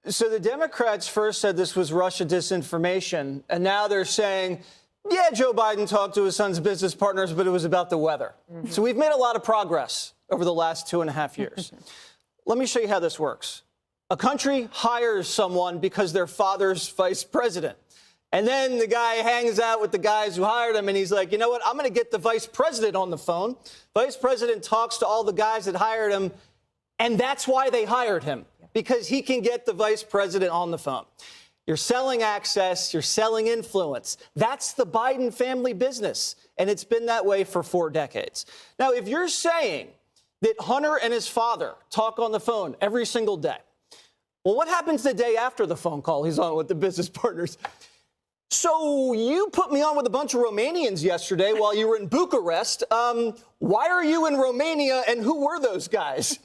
So the Democrats first said this was Russian disinformation, and now they're saying, yeah, Joe Biden talked to his son's business partners, but it was about the weather. So we've made a lot of progress over the last 2.5 years. Let me show you how this works. A country hires someone because their father's vice president. And then the guy hangs out with the guys who hired him, and he's like, you know what, I'm going to get the vice president on the phone. Vice president talks to all the guys that hired him, and that's why they hired him, because he can get the vice president on the phone. You're selling access, you're selling influence. That's the Biden family business, and it's been that way for 4 decades. Now, if you're saying that Hunter and his father talk on the phone every single day, well, what happens the day after the phone call he's on with the business partners? So you put me on with a bunch of Romanians yesterday while you were in Bucharest. Why are you in Romania, and who were those guys?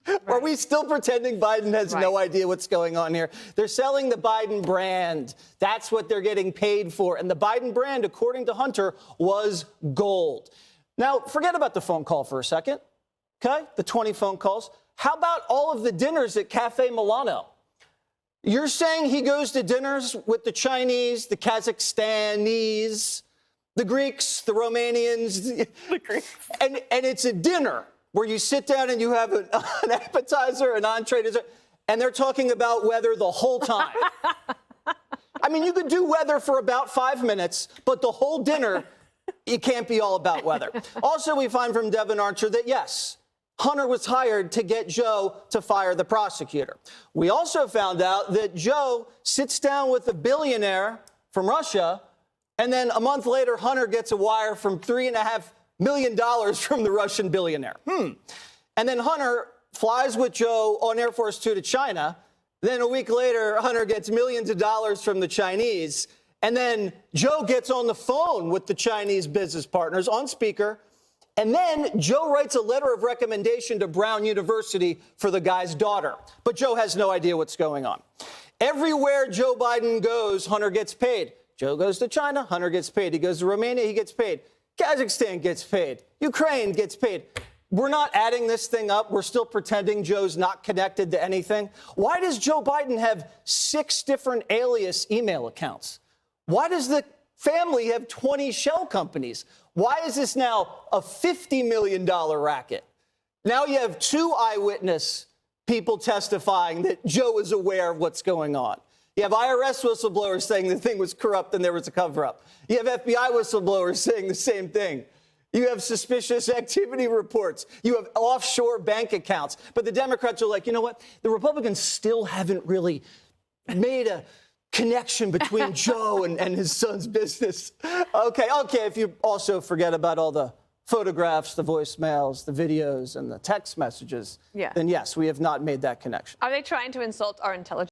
Right. Are we still pretending Biden has no idea what's going on here? They're selling the Biden brand. That's what they're getting paid for. And the Biden brand, according to Hunter, was gold. Now, forget about the phone call for a second, okay? The 20 phone calls. How about all of the dinners at Cafe Milano? You're saying he goes to dinners with the Chinese, the Kazakhstanis, the Greeks, the Romanians. The Greeks. And it's a dinner where you sit down and you have an appetizer, an entree, dessert, and they're talking about weather the whole time. I mean, you could do weather for about 5 minutes, but the whole dinner, it can't be all about weather. Also, we find from Devin Archer that, yes, Hunter was hired to get Joe to fire the prosecutor. We also found out that Joe sits down with a billionaire from Russia, and then a month later, Hunter gets a wire from $3.5 million from the Russian billionaire. And then Hunter flies with Joe on Air Force Two to China. Then a week later, Hunter gets millions of dollars from the Chinese. And then Joe gets on the phone with the Chinese business partners on speaker. And then Joe writes a letter of recommendation to Brown University for the guy's daughter. But Joe has no idea what's going on. Everywhere Joe Biden goes, Hunter gets paid. Joe goes to China, Hunter gets paid. He goes to Romania, he gets paid. Kazakhstan gets paid. Ukraine gets paid. We're not adding this thing up. We're still pretending Joe's not connected to anything. Why does Joe Biden have 6 different alias email accounts? Why does the family have 20 shell companies? Why is this now a $50 million racket? Now you have 2 eyewitness people testifying that Joe is aware of what's going on. You have IRS whistleblowers saying the thing was corrupt and there was a cover-up. You have FBI whistleblowers saying the same thing. You have suspicious activity reports. You have offshore bank accounts. But the Democrats are like, you know what? The Republicans still haven't really made a connection between Joe and his son's business. Okay, if you also forget about all the photographs, the voicemails, the videos, and the text messages, then yes, we have not made that connection. Are they trying to insult our intelligence?